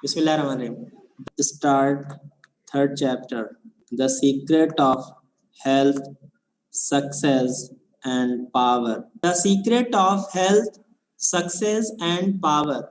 Bismillahirrahmanirrahim. Start third chapter, the secret of health, success and power. The secret of health, success and power.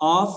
of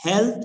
health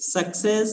success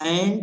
and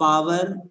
power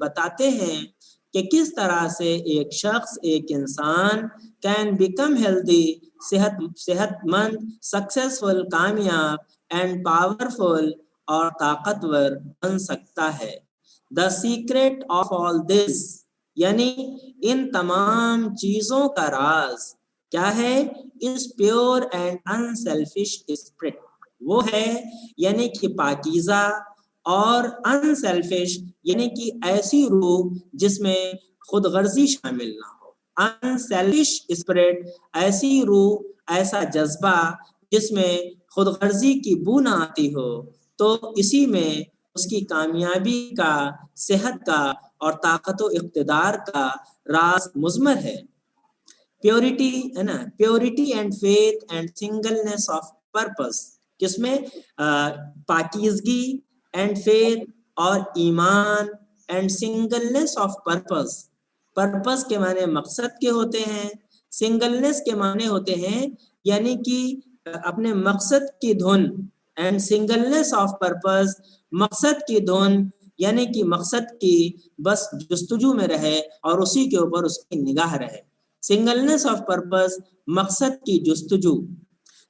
بتاتے ہیں کہ کس طرح سے ایک شخص، ایک انسان کین بیکم ہیلدی، صحت مند، سکسیسفل، کامیاب اینڈ پاورفل اور طاقتور بن سکتا ہے. دا سیکرٹ آف آل دس، یعنی ان تمام چیزوں کا راز کیا ہے؟ Is pure and unselfish spirit, وہ ہے یعنی کہ پاکیزہ اور انسیلفش یعنی کہ ایسی روح جس میں خود غرضی شامل نہ ہو. انسیلفش اسپرٹ، ایسی روح، ایسا جذبہ جس میں خود غرضی کی بو نہ آتی ہو، تو اسی میں اس کی کامیابی کا، صحت کا اور طاقت و اقتدار کا راز مضمر ہے. پیورٹی ہے نا، purity and faith and singleness of purpose, کس میں؟ پاکیزگی اینڈ فیتھ اور ایمان and singleness of purpose. Purpose کے معنی مقصد کے ہوتے ہیں، سنگلنس کے معنی ہوتے ہیں یعنی کہ اپنے مقصد کی دھن، اینڈ سنگلنس آف پرپس، مقصد کی دھن یعنی کہ مقصد کی بس جستجو میں رہے اور اسی کے اوپر اس کی نگاہ رہے. سنگلنس آف پرپس، مقصد کی جستجو.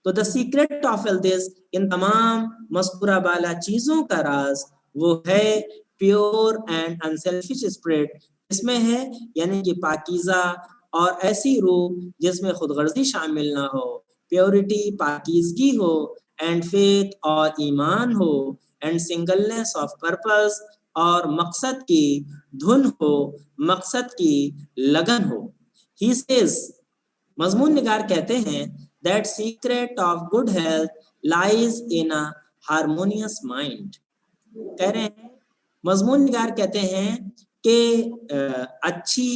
تو دا سیکرٹ آف آل دس، ان تمام مذکورہ بالا چیزوں کا راز وہ ہے پیور اینڈ انسیلفش اسپرٹ، اس میں ہے یعنی کہ پاکیزہ اور ایسی روح جس میں خود غرضی شامل نہ ہو، پیورٹی پاکیزگی ہو، اینڈ فیتھ اور ایمان ہو، اینڈ سنگلنس آف پرپس اور مقصد کی دھن ہو، مقصد کی لگن ہو. He says، مضمون نگار کہتے ہیں that secret of good health lies in a harmonious mind. کہہ رہے ہیں، مضمون نگار کہتے ہیں کہ اچھی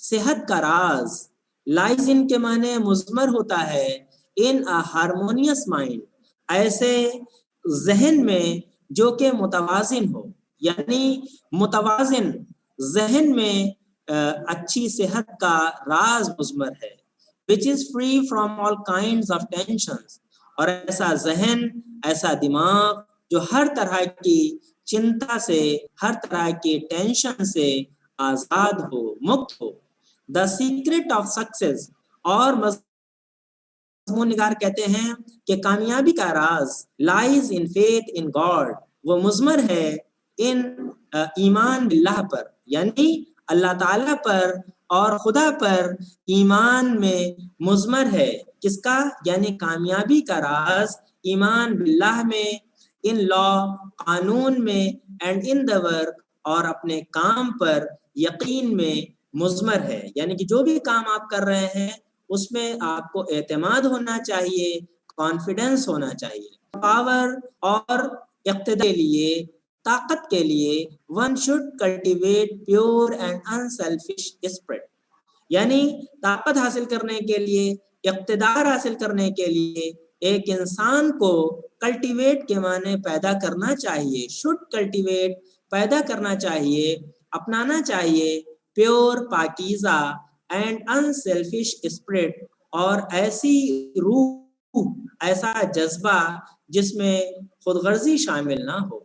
صحت کا راز لائز ان کے معنی مضمر ہوتا ہے ان a harmonious mind، ایسے ذہن میں جو کہ متوازن ہو، یعنی متوازن ذہن میں اچھی صحت کا راز مضمر ہے. which is free from all kinds of tensions، اور ایسا ذہن، ایسا دماغ جو ہر طرح کی چنتا سے، ہر طرح کی ٹینشن سے آزاد ہو، مکت ہو. the secret of success، اور مضمون نگار کہتے ہیں کہ کامیابی کا راز lies in faith in God، وہ مضمر ہے ان ایمان باللہ پر، یعنی اللہ تعالیٰ پر اور خدا پر ایمان میں مضمر ہے. کس کا؟ یعنی کامیابی کا راز ایمان باللہ میں، ان لا قانون میں، اینڈ ان دا ورک اور اپنے کام پر یقین میں مضمر ہے. یعنی کہ جو بھی کام آپ کر رہے ہیں اس میں آپ کو اعتماد ہونا چاہیے، کانفیڈنس ہونا چاہیے. پاور اور اقتدار کے لیے، طاقت کے لیے one should cultivate pure and unselfish spirit, یعنی طاقت حاصل کرنے کے لیے، اقتدار حاصل کرنے کے لیے ایک انسان کو کلٹیویٹ کے معنی پیدا کرنا چاہیے، شوڈ کلٹیویٹ پیدا کرنا چاہیے، اپنانا چاہیے پیور پاکیزہ اینڈ انسیلفش اسپرٹ، اور ایسی روح، ایسا جذبہ جس میں خود غرضی شامل نہ ہو.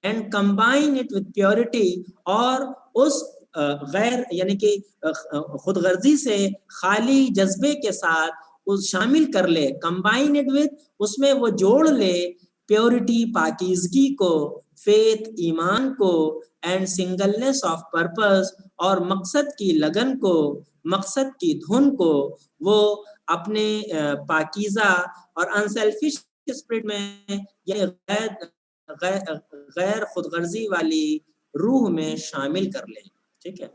And combine it with purity, اور اس غیر یعنی کہ خود غرضی سے خالی جذبے کے ساتھ اس شامل کر لے، کمبائن اٹ وتھ، اس میں وہ جوڑ لے پیورٹی پاکیزگی کو، فیتھ ایمان کو، اینڈ سنگلنس آف پرپس اور مقصد کی لگن کو، مقصد کی دھن کو، وہ اپنے پاکیزہ اور انسیلفش اسپرٹ میں یعنی غیر خود غرضی والی روح میں شامل کر لیں. ٹھیک ہے،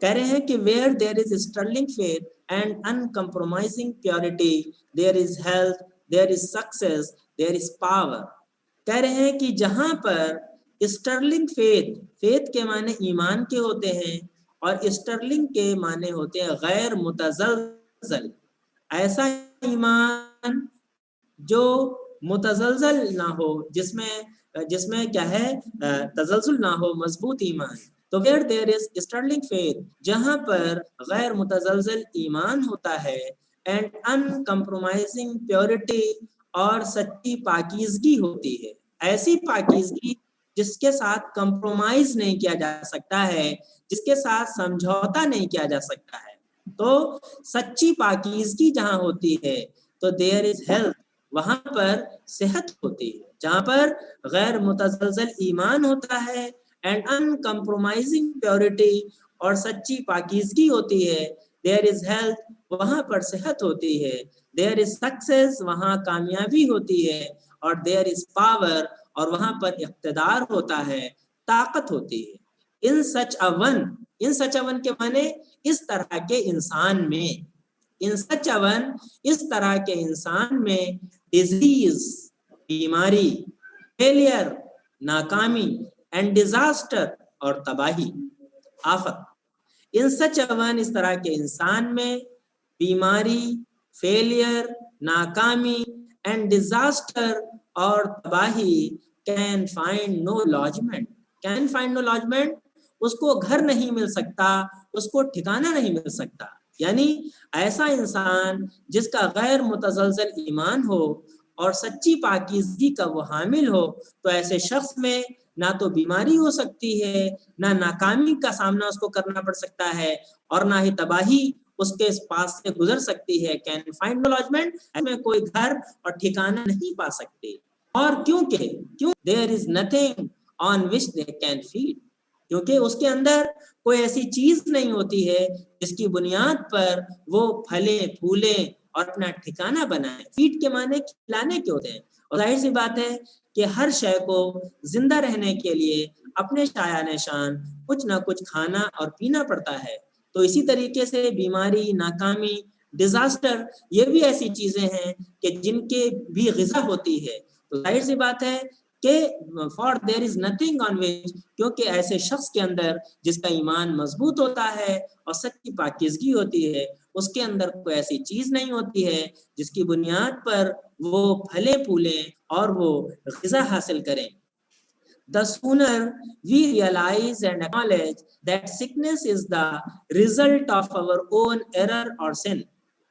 کہہ رہے ہیں کہ where there is sterling faith and uncompromising purity there is health, there is success, there is power. کہہ رہے ہیں کہ جہاں پر اسٹرلنگ فیتھ کے معنی ایمان کے ہوتے ہیں اور اسٹرلنگ کے معنی ہوتے ہیں غیر متزلزل، ایسا ایمان جو متزلزل نہ ہو، جس میں کیا ہے تزلزل نہ ہو، مضبوط ایمان. تو where there is sterling faith، جہاں پر غیر متزلزل ایمان ہوتا ہے، and uncompromising purity، اور سچی پاکیزگی ہوتی ہے. ایسی پاکیزگی جس کے ساتھ کمپرومائز نہیں کیا جا سکتا ہے, جس کے ساتھ سمجھوتا نہیں کیا جا سکتا ہے. تو سچی پاکیزگی جہاں ہوتی ہے تو دیر از ہیلتھ, وہاں پر صحت ہوتی ہے. جہاں پر غیر متزلزل ایمان ہوتا ہے اینڈ ان کمپرومائزنگ پیورٹی, اور سچی پاکیزگی ہوتی ہے, دیر از ہیلتھ, وہاں پر صحت ہوتی ہے. دیر از سکسیس, وہاں کامیابی ہوتی ہے. اور دیر از پاور, اور وہاں پر اقتدار ہوتا ہے, طاقت ہوتی ہے. ان سچ اون کے معنی اس طرح کے انسان میں, ان سچ اون اس طرح کے انسان میں ڈیزیز بیماری, فیلئر ناکامی, اینڈ ڈیزاسٹر اور تباہی آفت. ان سچ اون اس طرح کے انسان میں بیماری, فیلئر ناکامی, اینڈ ڈیزاسٹر اور تباہی can find no lodgement. Can find no lodgement, اس کو گھر نہیں مل سکتا, اس کو ٹھکانہ نہیں مل سکتا. یعنی ایسا انسان جس کا غیر متزلزل ایمان ہو اور سچی پاکیزگی کا وہ حامل ہو, تو ایسے شخص میں نہ تو بیماری ہو سکتی ہے, نہ ناکامی کا سامنا اس کو کرنا پڑ سکتا ہے, اور نہ ہی تباہی اس کے پاس سے گزر سکتی ہے. کین فائنڈ نو لاجمنٹ, میں کوئی گھر اور ٹھکانہ نہیں پا سکتے. اور کیوں there is nothing on which they can feed, کیونکہ اس کے اندر کوئی ایسی چیز نہیں ہوتی ہے جس کی بنیاد پر وہ پھلیں پھولیں اور اپنا ٹھکانہ بنائیں. فیڈ کے معنی کھلانے کے ہوتے ہیں, اور ظاہر سی بات ہے کہ ہر شے کو زندہ رہنے کے لیے اپنے شایہ نشان کچھ نہ کچھ کھانا اور پینا پڑتا ہے. تو اسی طریقے سے بیماری, ناکامی, ڈیزاسٹر, یہ بھی ایسی چیزیں ہیں کہ جن کے بھی غذا ہوتی ہے. تو ظاہر سی بات ہے کہ for there is nothing on وچ, کیونکہ ایسے شخص کے اندر جس کا ایمان مضبوط ہوتا ہے اور سچی پاکیزگی ہوتی ہے, اس کے اندر کوئی ایسی چیز نہیں ہوتی ہے جس کی بنیاد پر وہ پھلے پھولیں اور وہ غذا حاصل کریں. The sooner we realize and acknowledge that sickness is the result of our own error or sin.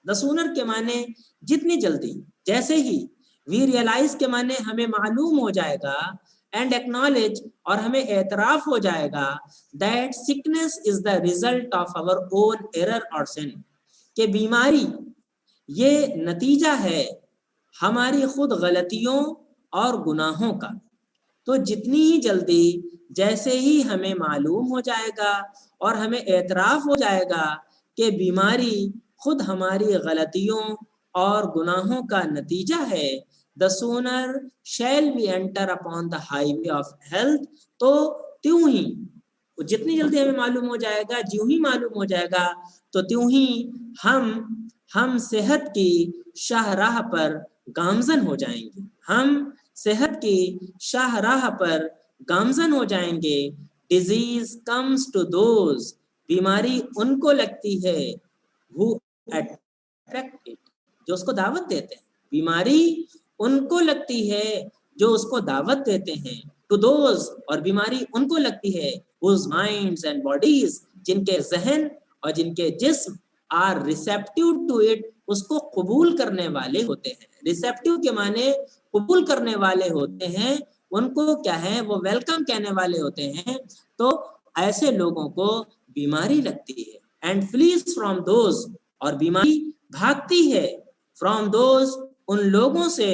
The sooner کے معنی جتنی جلدی, جیسے ہی we realize کے معنی ہمیں معلوم ہو جائے گا, and acknowledge اور ہمیں اعتراف ہو جائے گا, that sickness is the result of our own error or sin, کہ بیماری یہ نتیجہ ہے ہماری خود غلطیوں اور گناہوں کا. تو جتنی ہی جلدی جیسے ہی ہمیں معلوم ہو جائے گا اور ہمیں اعتراف ہو جائے گا کہ بیماری خود ہماری غلطیوں اور گناہوں کا نتیجہ ہے, the sooner shall we enter upon the highway of health. تو تیوں ہی جتنی جلدی ہمیں معلوم ہو جائے گا, جیوں ہی معلوم ہو جائے گا, تو تیوں ہی ہم صحت کی شاہراہ پر گامزن ہو جائیں گے. ہم صحت کی شاہراہ پر گامزن ہو جائیں گے. ڈیزیز کمز ٹو دوز, بیماری ان کو لگتی ہے who attract it, جو اس کو دعوت دیتے ہیں. بیماری ان کو لگتی ہے جو اس کو دعوت دیتے ہیں. ٹو دوز, اور بیماری ان کو لگتی ہے whose minds and bodies, جن کے ذہن اور جن کے جسم are receptive to it, اس کو قبول کرنے والے ہوتے ہیں. ریسیپٹیو کے معنی قبول کرنے والے ہوتے ہیں, ان کو کیا ہے وہ ویلکم کہنے والے ہوتے ہیں. تو ایسے لوگوں کو بیماری لگتی ہے. اینڈ فلیز فرام دوز, اور بیماری بھاگتی ہے فرام دوز, ان لوگوں سے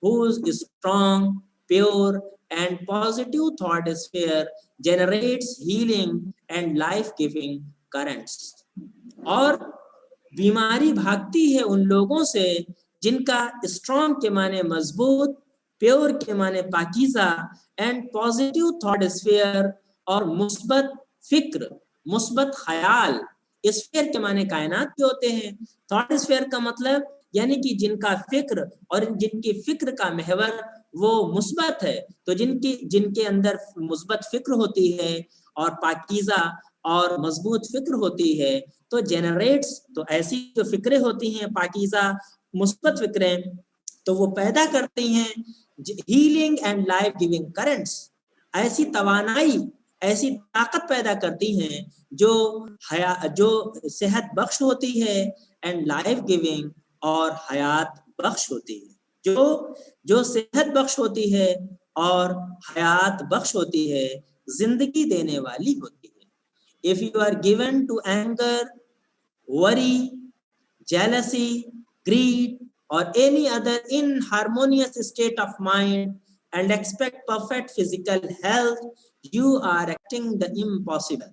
whose strong, pure and positive thought sphere generates healing and life-giving currents. اور بیماری بھاگتی ہے ان لوگوں سے جن کا اسٹرانگ کے معنی مضبوط, پیور کے معنی پاکیزہ, اینڈ پازیٹیو تھاٹ اسفیئر, اور مثبت فکر, مثبت خیال. اسفیئر کے معنی کائنات کے ہوتے ہیں. تھاٹ اسفیئر کا مطلب یعنی کہ جن کا فکر اور جن کی فکر کا محور وہ مثبت ہے. تو جن کے اندر مثبت فکر ہوتی ہے اور پاکیزہ اور مضبوط فکر ہوتی ہے, تو جنریٹس, تو ایسی جو فکریں ہوتی ہیں پاکیزہ مثبت فکریں, تو وہ پیدا کرتی ہیں healing and life giving currents, ایسی توانائی, ایسی طاقت پیدا کرتی ہیں جو صحت بخش ہوتی ہے, اینڈ لائف گیونگ, اور حیات بخش ہوتی ہے. جو صحت بخش ہوتی ہے اور حیات بخش ہوتی ہے, زندگی دینے والی ہوتی ہے. If you are given to anger, worry, jealousy, greed or any other inharmonious state of mind and expect perfect physical health, you are acting the impossible.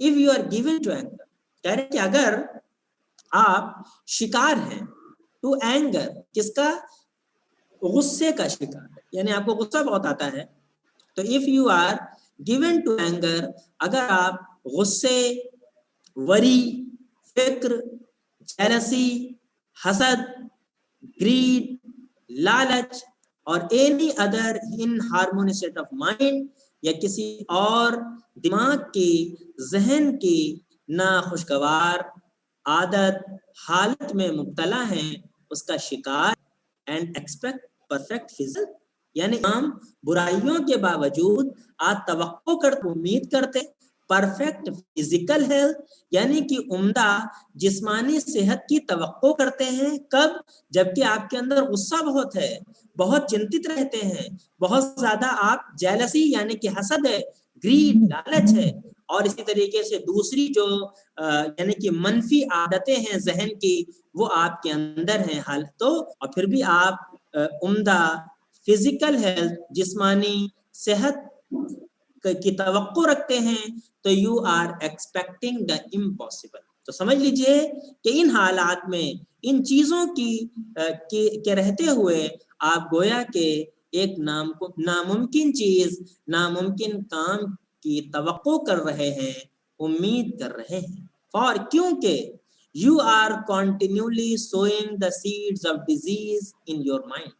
if you are given to anger, کہہ رہے کہ اگر آپ شکار ہیں to anger, کس کا, غصے کا شکار ہے, یعنی آپ کو غصہ بہت آتا ہے, تو if you are given to anger, اگر آپ غصے, وری, فکر, jealousy, حسد, greed, لالچ اور any other inharmonious state of mind یا کسی اور دماغ کی, ذہن کی ناخوشگوار عادت, حالت میں مبتلا ہیں, اس کا شکار, اینڈ ایکسپیکٹ پرفیکٹ فزل, یعنی ہم برائیوں کے باوجود آپ توقع کرتے, امید کرتے پرفیکٹ فزیکل ہیلتھ, یعنی کہ عمدہ جسمانی صحت کی توقع کرتے ہیں. کب؟ جبکہ آپ کے اندر غصہ بہت ہے, بہت چنتت رہتے ہیں, بہت زیادہ آپ جیلسی یعنی کہ حسد ہے, گریڈ لالچ ہے, اور اسی طریقے سے دوسری جو یعنی کہ منفی عادتیں ہیں ذہن کی, وہ آپ کے اندر ہیں حال تو, اور پھر بھی آپ عمدہ فزیکل ہیلتھ, جسمانی صحت کی توقع رکھتے ہیں, تو you are expecting the impossible. تو سمجھ لیجئے کہ ان حالات میں ان چیزوں کے رہتے ہوئے آپ گویا کہ ایک ناممکن چیز, ناممکن کام کی توقع کر رہے ہیں, امید کر رہے ہیں. فار کیونکہ you are continually sowing the seeds of disease in your mind,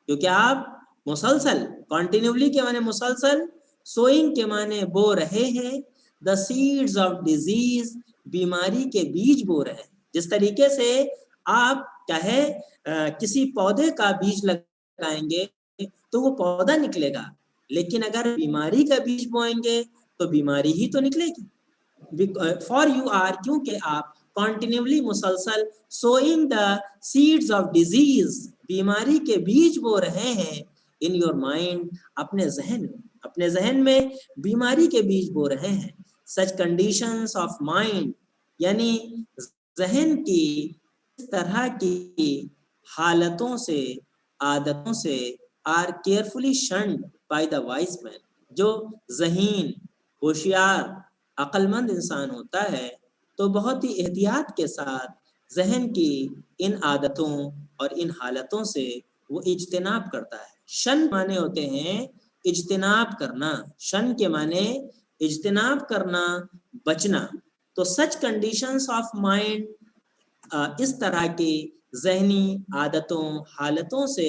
کیونکہ آپ مسلسل, continually کے معنی مسلسل, sowing کے معنی بو رہے ہیں, the seeds of disease بیماری کے بیج بو رہے ہیں. جس طریقے سے آپ چاہے کسی پودے کا بیج لگائیں گے تو وہ پودا نکلے گا, لیکن اگر بیماری کا بیج بوئیں گے تو بیماری ہی تو نکلے گی. فار یو آر, کیونکہ آپ کنٹینیولی مسلسل swing the seeds of disease بیماری کے بیج بو رہے ہیں, ان یور مائنڈ اپنے ذہن میں, اپنے ذہن میں بیماری کے بیج بو رہے ہیں. سچ کنڈیشنز آف مائنڈ یعنی ذہن کی اس طرح کی حالتوں سے, عادتوں سے, are carefully shunned by the wise man, جو ذہین, ہوشیار, عقل مند انسان ہوتا ہے تو بہت ہی احتیاط کے ساتھ ذہن کی ان عادتوں اور ان حالتوں سے وہ اجتناب کرتا ہے. شن معنی ہوتے ہیں اجتناب کرنا, شن کے معنی اجتناب کرنا, بچنا. تو سچ کنڈیشنز آف مائنڈ, اس طرح کی ذہنی عادتوں, حالتوں سے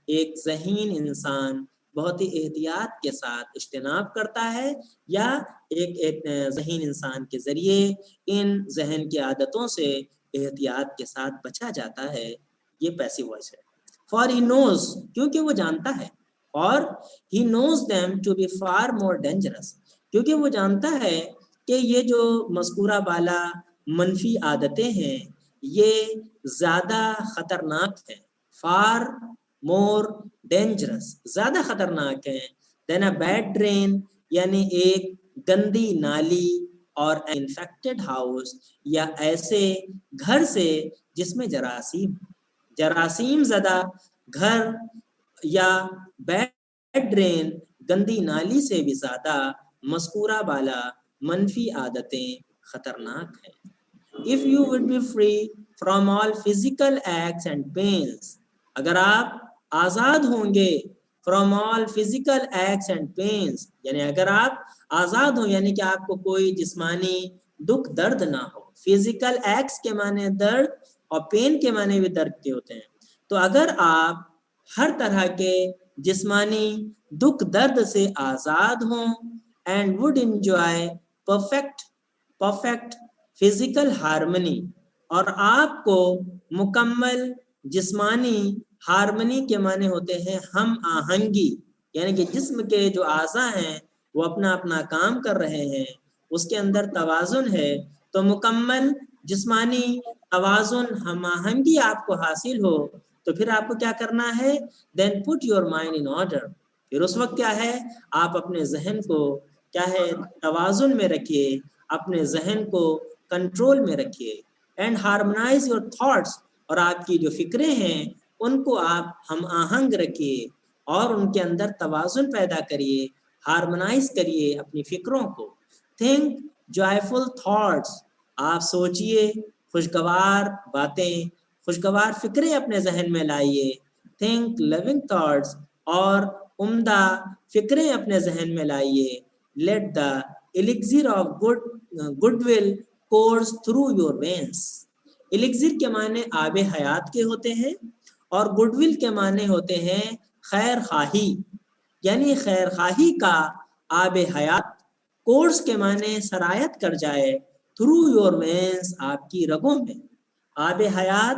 ایک ذہین انسان بہت ہی احتیاط کے ساتھ اجتناب کرتا ہے, یا ایک ذہین انسان کے ذریعے ان ذہن کی عادتوں سے احتیاط کے ساتھ بچا جاتا ہے. یہ پیسیو وائس ہے. فار ہی نوز, کیونکہ وہ جانتا ہے, اور he knows them to be far more dangerous, کیونکہ وہ جانتا ہے کہ یہ جو مذکورہ بالا منفی عادتیں ہیں یہ زیادہ خطرناک ہیں. فار مور ڈینجرس, زیادہ خطرناک ہیں, دین اے بیڈ ڈرین یعنی ایک گندی نالی, اور انفیکٹڈ ہاؤس یا ایسے گھر سے جس میں جراثیم زدہ گھر, یا بیڈ ڈرین گندی نالی سے بھی زیادہ مذکورہ بالا منفی عادتیں خطرناک ہیں. If you would be free from all physical aches and pains, اگر آپ آزاد ہوں گے from all physical aches and pains, یعنی اگر آپ آزاد ہوں یعنی کہ آپ کو کوئی جسمانی دکھ درد نہ ہو. فزیکل ایکس کے معنی درد اور پین کے معنی بھی درد کے ہوتے ہیں. تو اگر آپ ہر طرح کے جسمانی دکھ درد سے آزاد ہوں, and would enjoy perfect physical harmony, اور آپ کو مکمل جسمانی ہارمنی کے معنی ہوتے ہیں ہم آہنگی, یعنی کہ جسم کے جو اعضاء ہیں وہ اپنا اپنا کام کر رہے ہیں, اس کے اندر توازن ہے. تو مکمل جسمانی توازن, ہم آہنگی آپ کو حاصل ہو, تو پھر آپ کو کیا کرنا ہے, then put your mind in order, پھر اس وقت کیا ہے آپ اپنے ذہن کو کیا ہے توازن میں رکھیے, اپنے ذہن کو کنٹرول میں رکھیے. اینڈ ہارمونائز یور تھاٹس, اور آپ کی جو فکریں ہیں ان کو آپ ہم آہنگ رکھیے اور ان کے اندر توازن پیدا کریے, ہارمونائز کریے اپنی فکروں کو. تھنک جوائفل تھاٹس, آپ سوچئے خوشگوار باتیں, خوشگوار فکریں اپنے ذہن میں لائیے. تھنک لونگ تھاٹس, اور عمدہ فکریں اپنے ذہن میں لائیے. Let the elixir of goodwill course through your veins. elixir کے معنی آب حیات کے ہوتے ہیں اور گڈ ول کے معنی ہوتے ہیں خیر خواہی, یعنی خیر خواہی کا آب حیات. کورس کے معنی سرایت کر جائے, تھرو یور وینس, آپ کی رگوں میں. آب حیات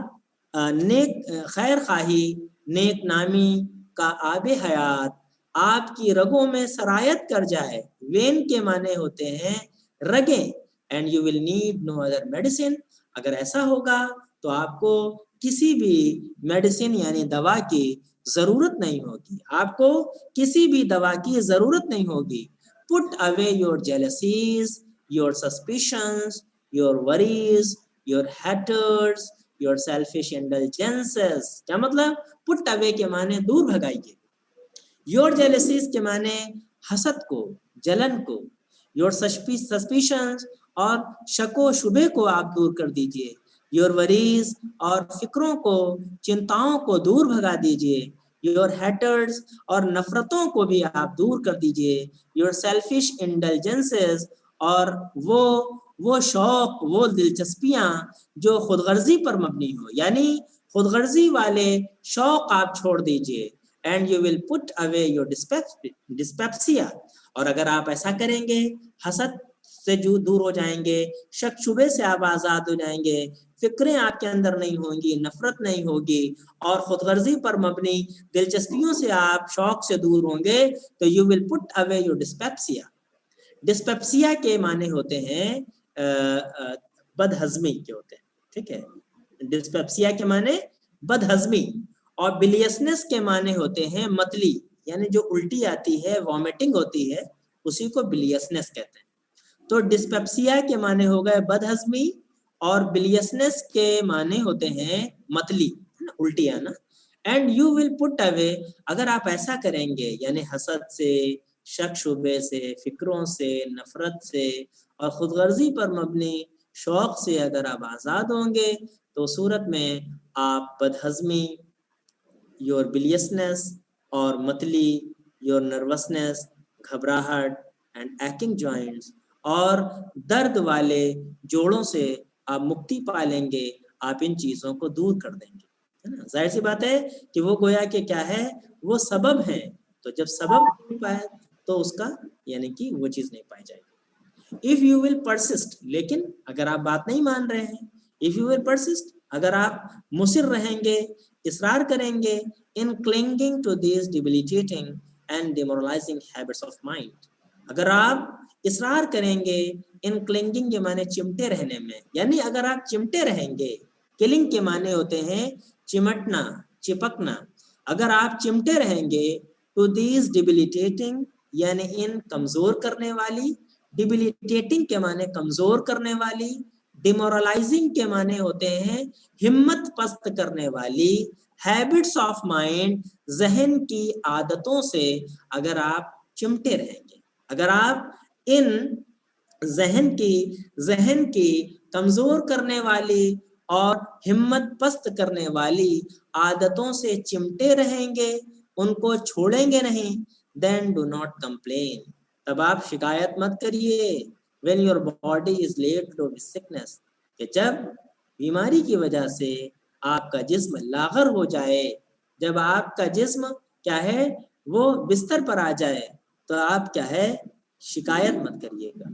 نیک خیر خواہی, نیک نامی کا آب حیات آپ کی رگوں میں سرایت کر جائے. وین کے معنی ہوتے ہیں رگیں. And you will need no other medicine, اگر ایسا ہوگا تو آپ کو کسی بھی میڈیسن یعنی دوا کی ضرورت نہیں ہوگی, آپ کو کسی بھی دوا کی ضرورت نہیں ہوگی. Put away your jealousies, your suspicions, your worries, your hatreds, your selfish indulgences. کیا مطلب؟ پٹ اوے کے معنی دور بھگائیے, یور جیلسیز کے معنی حسد کو, جلن کو, یور سسپیشنز اور شک و شبے کو آپ دور کر دیجئے. یور وریز اور فکروں کو, چنتاؤں کو دور بھگا دیجئے. یور ہیٹرز اور نفرتوں کو بھی آپ دور کر دیجئے. یور سیلفش انڈلجنسز اور وہ شوق, وہ دلچسپیاں جو خود غرضی پر مبنی ہو, یعنی خود غرضی والے شوق آپ چھوڑ دیجئے. And you will put away your dyspepsia, اور اگر آپ ایسا کریں گے حسد سے جو دور ہو جائیں گے, شک شبے سے آپ آزاد ہو جائیں گے, فکریں آپ کے اندر نہیں ہوں گی, نفرت نہیں ہوگی, اور خود غرضی پر مبنی دلچسپیوں سے آپ شوق سے دور ہوں گے, تو you will put away your ڈسپیپسیا. ڈسپیپسیا کے معنی ہوتے ہیں بد ہضمی کے ہوتے ہیں, ٹھیک ہے. ڈسپیپسیا کے معنی بد ہضمی, اور بلیسنس کے معنی ہوتے ہیں متلی, یعنی جو الٹی آتی ہے, وامٹنگ ہوتی ہے, اسی کو بلیسنس کہتے ہیں. تو ڈسپیپسیا کے معنی ہو گئے بد ہضمی, اور بلیسنس کے معنی ہوتے ہیں متلی, الٹی آنا. اینڈ یو ول پٹ اوے, اگر آپ ایسا کریں گے, یعنی حسد سے, شک شبے سے, فکروں سے, نفرت سے اور خود غرضی پر مبنی شوق سے اگر آپ آزاد ہوں گے, تو صورت میں آپ بد ہضمی, یور بلیسنس اور متلی, یور نروسنس, گھبراہٹ, اینڈ ایکنگ جوائنٹس اور درد والے جوڑوں سے آپ مکتی پا لیں گے. آپ ان چیزوں کو دور کر دیں گے, ہے نا. ظاہر سی بات ہے کہ وہ گویا کہ کیا ہے, وہ سبب ہے, تو جب سبب نہیں پائے تو اس کا یعنی کہ وہ چیز نہیں پائی جائے گی. اف یو ول پرسسٹ, لیکن اگر آپ بات نہیں مان رہے ہیں, اف یو ول پرسسٹ, اگر آپ مصر رہیں گے, اصرار کریں گے, in clinging to these debilitating and demoralizing habits of mind, اگر آپ اصرار کریں گے, ان clinging کے معنی چمٹے رہنے میں, یعنی اگر آپ چمٹے رہیں گے, کلنگ کے معنی ہوتے ہیں چمٹنا, چپکنا, اگر آپ چمٹے رہیں گے to these debilitating یعنی ان کمزور کرنے والی, debilitating کے معنی کمزور کرنے والی, demoralizing کے معنی ہوتے ہیں ہمت پست کرنے والی, habits of mind ذہن کی عادتوں سے اگر آپ چمٹے رہیں گے, اگر آپ ان ذہن کی کمزور کرنے والی اور ہمت پست کرنے والی عادتوں سے چمٹے رہیں گے, ان کو چھوڑیں گے نہیں, then do not complain, تب آپ شکایت مت کریے. when your body is laid to with sickness, کہ جب بیماری کی وجہ سے آپ کا جسم لاغر ہو جائے, جب آپ کا جسم کیا ہے وہ بستر پر آ جائے, تو آپ کیا ہے شکایت مت کریے گا.